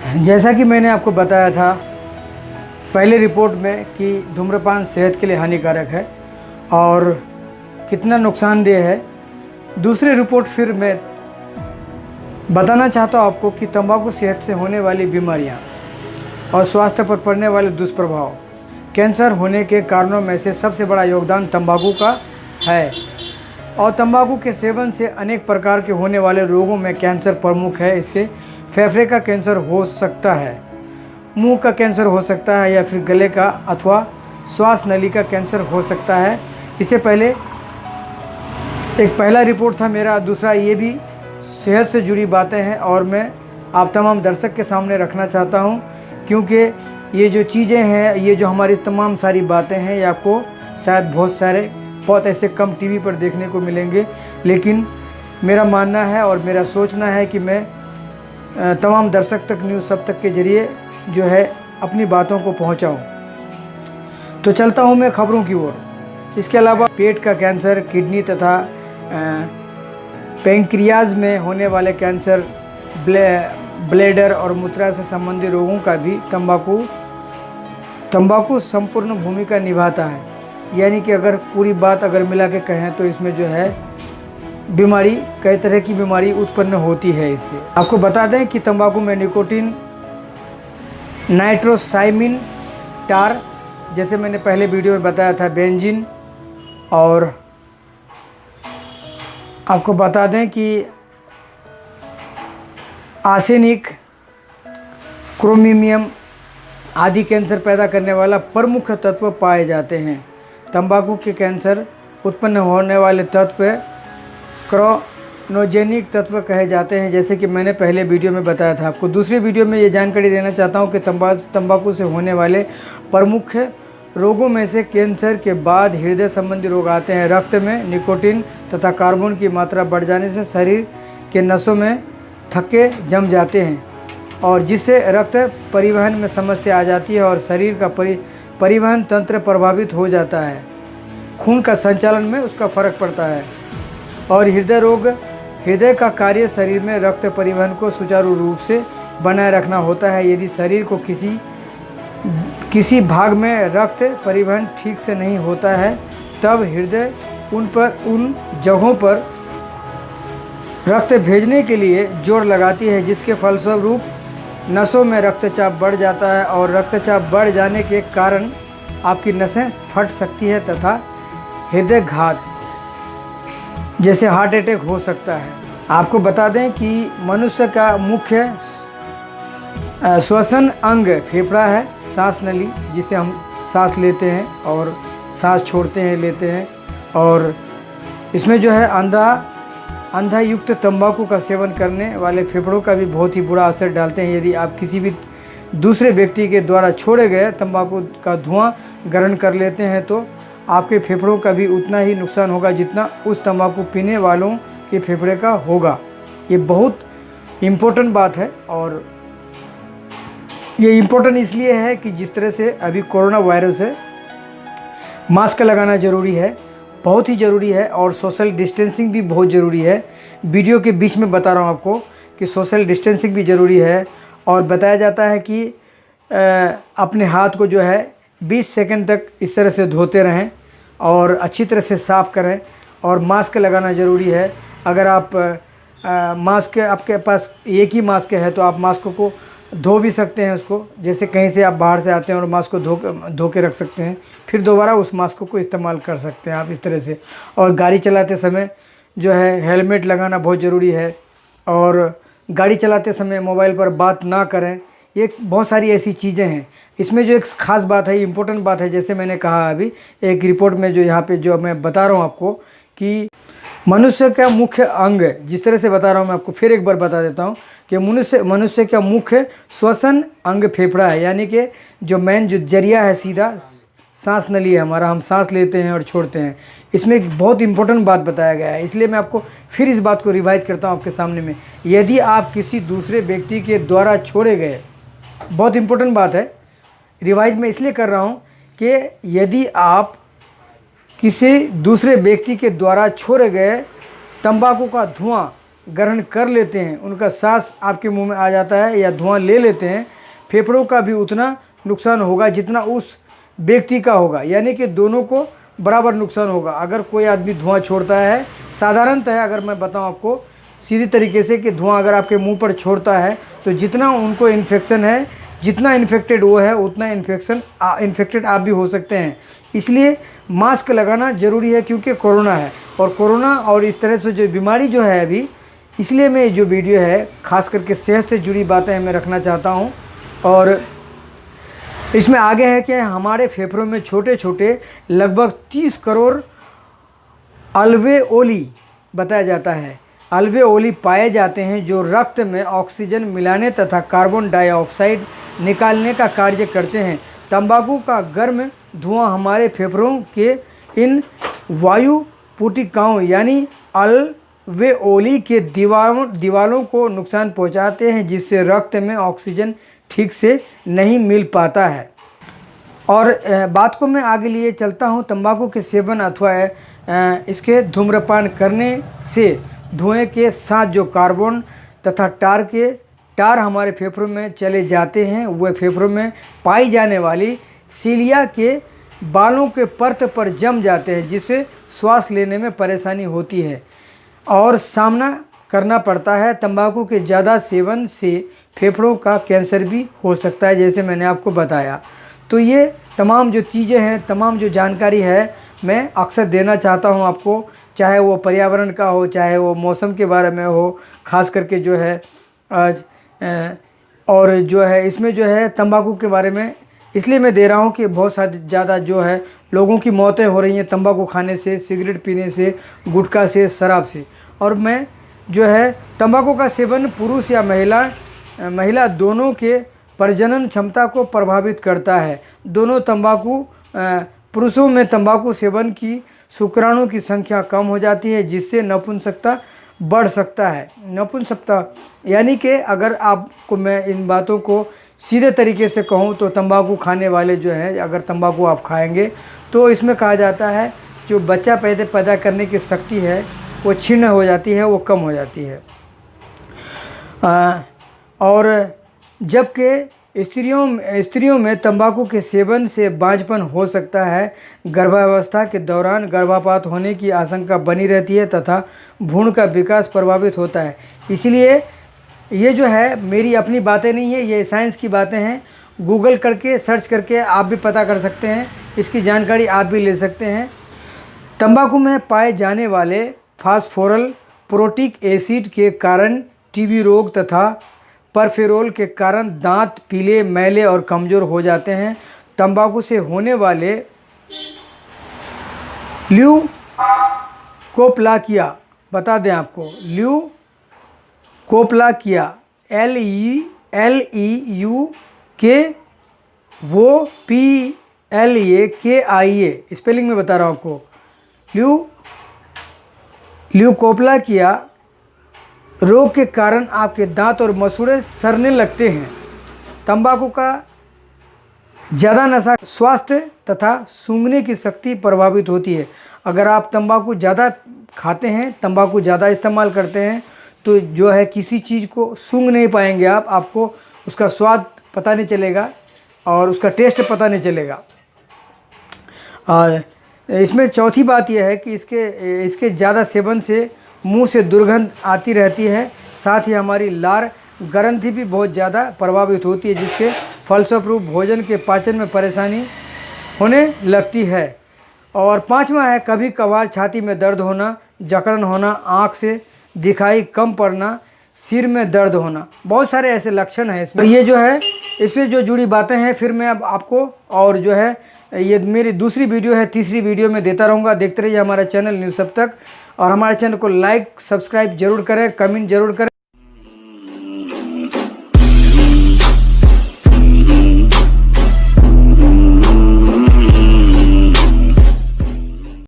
जैसा कि मैंने आपको बताया था पहले रिपोर्ट में कि धूम्रपान सेहत के लिए हानिकारक है और कितना नुकसानदेह है, दूसरी रिपोर्ट फिर मैं बताना चाहता हूँ आपको कि तंबाकू सेहत से होने वाली बीमारियाँ और स्वास्थ्य पर पड़ने वाले दुष्प्रभाव, कैंसर होने के कारणों में से सबसे बड़ा योगदान तंबाकू का है और तंबाकू के सेवन से अनेक प्रकार के होने वाले रोगों में कैंसर प्रमुख है। इससे फेफड़े का कैंसर हो सकता है, मुंह का कैंसर हो सकता है या फिर गले का अथवा श्वास नली का कैंसर हो सकता है। इससे पहले एक पहला रिपोर्ट था मेरा, दूसरा ये भी सेहत से जुड़ी बातें हैं और मैं आप तमाम दर्शक के सामने रखना चाहता हूं क्योंकि ये जो चीज़ें हैं, ये जो हमारी तमाम सारी बातें हैं, ये आपको शायद बहुत ऐसे कम टीवी पर देखने को मिलेंगे, लेकिन मेरा मानना है और मेरा सोचना है कि मैं तमाम दर्शक तक न्यूज़ सब तक के ज़रिए जो है अपनी बातों को पहुंचाऊं। तो चलता हूं मैं खबरों की ओर। इसके अलावा पेट का कैंसर, किडनी तथा पैंक्रियाज में होने वाले कैंसर, ब्लैडर और मूत्रा से संबंधित रोगों का भी तंबाकू संपूर्ण भूमिका निभाता है। यानी कि अगर पूरी बात मिला के कहें तो इसमें जो है बीमारी, कई तरह की बीमारी उत्पन्न होती है इससे। आपको बता दें कि तंबाकू में निकोटीन, नाइट्रोसाइमिन, टार, जैसे मैंने पहले वीडियो में बताया था, बेंजीन, और आपको बता दें कि आर्सेनिक, क्रोमियम आदि कैंसर पैदा करने वाला प्रमुख तत्व पाए जाते हैं। तंबाकू के कैंसर उत्पन्न होने वाले तत्व क्रोनोजेनिक तत्व कहे जाते हैं, जैसे कि मैंने पहले वीडियो में बताया था आपको। दूसरी वीडियो में ये जानकारी देना चाहता हूँ कि तंबाकू से होने वाले प्रमुख रोगों में से कैंसर के बाद हृदय संबंधी रोग आते हैं। रक्त में निकोटीन तथा कार्बन की मात्रा बढ़ जाने से शरीर के नसों में थक्के जम जाते हैं और जिससे रक्त परिवहन में समस्या आ जाती है और शरीर का परिवहन तंत्र प्रभावित हो जाता है। खून का संचालन में उसका फर्क पड़ता है। और हृदय रोग, हृदय का कार्य शरीर में रक्त परिवहन को सुचारू रूप से बनाए रखना होता है। यदि शरीर को किसी भाग में रक्त परिवहन ठीक से नहीं होता है तब हृदय उन जगहों पर रक्त भेजने के लिए जोर लगाती है, जिसके फलस्वरूप नसों में रक्तचाप बढ़ जाता है और रक्तचाप बढ़ जाने के कारण आपकी नसें फट सकती है तथा हृदयघात जैसे हार्ट अटैक हो सकता है। आपको बता दें कि मनुष्य का मुख्य श्वसन अंग फेफड़ा है, सांस नली, जिसे हम सांस लेते हैं और सांस छोड़ते हैं, लेते हैं। और इसमें जो है अंधा युक्त तंबाकू का सेवन करने वाले फेफड़ों का भी बहुत ही बुरा असर डालते हैं। यदि आप किसी भी दूसरे व्यक्ति के द्वारा छोड़े गए तंबाकू का धुआं ग्रहण कर लेते हैं तो आपके फेफड़ों का भी उतना ही नुकसान होगा जितना उस तंबाकू पीने वालों के फेफड़े का होगा। ये बहुत इम्पोर्टेंट बात है और ये इम्पोर्टेंट इसलिए है कि जिस तरह से अभी कोरोना वायरस है, मास्क लगाना ज़रूरी है, बहुत ही ज़रूरी है, और सोशल डिस्टेंसिंग भी बहुत ज़रूरी है। वीडियो के बीच में बता रहा हूँ आपको कि सोशल डिस्टेंसिंग भी ज़रूरी है। और बताया जाता है कि अपने हाथ को जो है 20 सेकंड तक इस तरह से धोते रहें और अच्छी तरह से साफ़ करें और मास्क लगाना ज़रूरी है। अगर आप मास्क, आपके पास एक ही मास्क है तो आप मास्क को धो भी सकते हैं उसको, जैसे कहीं से आप बाहर से आते हैं और मास्क को धो के रख सकते हैं, फिर दोबारा उस मास्क को इस्तेमाल कर सकते हैं आप इस तरह से। और गाड़ी चलाते समय जो है हेलमेट लगाना बहुत ज़रूरी है और गाड़ी चलाते समय मोबाइल पर बात ना करें। ये बहुत सारी ऐसी चीज़ें हैं। इसमें जो एक ख़ास बात है, इम्पोर्टेंट बात है, जैसे मैंने कहा अभी एक रिपोर्ट में जो यहाँ पे जो मैं बता रहा हूँ आपको कि मनुष्य का मुख्य अंग, जिस तरह से बता रहा हूँ मैं आपको फिर एक बार बता देता हूँ कि मनुष्य का मुख्य श्वसन अंग फेफड़ा है, यानी कि जो मेन जो जरिया है सीधा सांस नली है हमारा, हम सांस लेते हैं और छोड़ते हैं। इसमें एक बहुत इंपॉर्टेंट बात बताया गया है, इसलिए मैं आपको फिर इस बात को रिवाइज करता हूँ आपके सामने में। यदि आप किसी दूसरे व्यक्ति के द्वारा छोड़े गए, बहुत इंपॉर्टेंट बात है, रिवाइज मैं इसलिए कर रहा हूँ कि यदि आप किसी दूसरे व्यक्ति के द्वारा छोड़े गए तंबाकू का धुआं ग्रहण कर लेते हैं, उनका सांस आपके मुंह में आ जाता है या धुआं ले लेते हैं, फेफड़ों का भी उतना नुकसान होगा जितना उस व्यक्ति का होगा, यानी कि दोनों को बराबर नुकसान होगा। अगर कोई आदमी धुआं छोड़ता है, साधारणतः अगर मैं बताऊं आपको सीधी तरीके से कि धुआं अगर आपके मुंह पर छोड़ता है तो जितना उनको इन्फेक्शन है, जितना इन्फेक्टेड वो है उतना इन्फेक्टेड आप भी हो सकते हैं। इसलिए मास्क लगाना ज़रूरी है, क्योंकि कोरोना है, और कोरोना और इस तरह से जो बीमारी जो है अभी, इसलिए मैं जो वीडियो है ख़ास करके सेहत से जुड़ी बातें मैं रखना चाहता हूँ। और इसमें आगे है कि हमारे फेफड़ों में छोटे छोटे लगभग 30 करोड़ अल्वेओली बताया जाता है, अल्वेओली पाए जाते हैं जो रक्त में ऑक्सीजन मिलाने तथा कार्बन डाइऑक्साइड निकालने का कार्य करते हैं। तंबाकू का गर्म धुआं हमारे फेफड़ों के इन वायु पुटिकाओं यानी अल्वेओली के दीवारों को नुकसान पहुंचाते हैं, जिससे रक्त में ऑक्सीजन ठीक से नहीं मिल पाता है। और बात को मैं आगे लिए चलता हूं। तंबाकू के सेवन अथवा इसके धूम्रपान करने से धुएं के साथ जो कार्बन तथा टार हमारे फेफड़ों में चले जाते हैं, वह फेफड़ों में पाई जाने वाली सीलिया के बालों के परत पर जम जाते हैं, जिससे श्वास लेने में परेशानी होती है और सामना करना पड़ता है। तंबाकू के ज़्यादा सेवन से फेफड़ों का कैंसर भी हो सकता है, जैसे मैंने आपको बताया। तो ये तमाम जो चीज़ें हैं, तमाम जो जानकारी है, मैं अक्सर देना चाहता हूँ आपको, चाहे वो पर्यावरण का हो, चाहे वो मौसम के बारे में हो, ख़ास करके जो है और जो है इसमें जो है तंबाकू के बारे में इसलिए मैं दे रहा हूँ कि बहुत ज़्यादा जो है लोगों की मौतें हो रही हैं तंबाकू खाने से, सिगरेट पीने से, गुटखा से, शराब से। और मैं जो है तंबाकू का सेवन पुरुष या महिला दोनों के प्रजनन क्षमता को प्रभावित करता है। दोनों तंबाकू पुरुषों में तंबाकू सेवन की शुक्राणु की संख्या कम हो जाती है, जिससे नपुंसकता बढ़ सकता है। नपुंसकता यानी कि अगर आपको मैं इन बातों को सीधे तरीके से कहूँ तो तंबाकू खाने वाले जो हैं, अगर तंबाकू आप खाएंगे तो इसमें कहा जाता है जो बच्चा पैदा करने की शक्ति है वो क्षीण हो जाती है, वो कम हो जाती है। और जबकि स्त्रियों में तंबाकू के सेवन से बांझपन हो सकता है, गर्भावस्था के दौरान गर्भपात होने की आशंका बनी रहती है तथा भ्रूण का विकास प्रभावित होता है। इसलिए ये जो है मेरी अपनी बातें नहीं है, ये साइंस की बातें हैं। गूगल करके सर्च करके आप भी पता कर सकते हैं, इसकी जानकारी आप भी ले सकते हैं। तंबाकू में पाए जाने वाले फास्फोरल एसिड के कारण टीबी रोग तथा परफेरोल के कारण दांत पीले, मैले और कमज़ोर हो जाते हैं। तंबाकू से होने वाले ल्यूकोप्लाकिया बता दें आपको, ल्यूकोप्लाकिया LEUKOPLAKIA स्पेलिंग में बता रहा हूँ आपको। ल्यूकोप्लाकिया रोग के कारण आपके दांत और मसूड़े सड़ने लगते हैं। तंबाकू का ज़्यादा नशा स्वास्थ्य तथा सूंघने की शक्ति प्रभावित होती है। अगर आप तंबाकू ज़्यादा खाते हैं, तंबाकू ज़्यादा इस्तेमाल करते हैं, तो जो है किसी चीज़ को सूंघ नहीं पाएंगे आप, आपको उसका स्वाद पता नहीं चलेगा और उसका टेस्ट पता नहीं चलेगा। और इसमें चौथी बात यह है कि इसके ज़्यादा सेवन से मुंह से दुर्गंध आती रहती है, साथ ही हमारी लार ग्रंथि भी बहुत ज़्यादा प्रभावित होती है, जिसके फलस्वरूप भोजन के पाचन में परेशानी होने लगती है। और पांचवा है कभी कभार छाती में दर्द होना, जकड़न होना, आँख से दिखाई कम पड़ना, सिर में दर्द होना, बहुत सारे ऐसे लक्षण हैं इसमें। ये जो है इसमें जो जुड़ी बातें हैं फिर मैं अब आपको और जो है ये मेरी दूसरी वीडियो है, तीसरी वीडियो में देता रहूँगा। देखते रहिए हमारा चैनल न्यूज़ सब तक, और हमारे चैनल को लाइक सब्सक्राइब जरूर करें, कमेंट जरूर करें।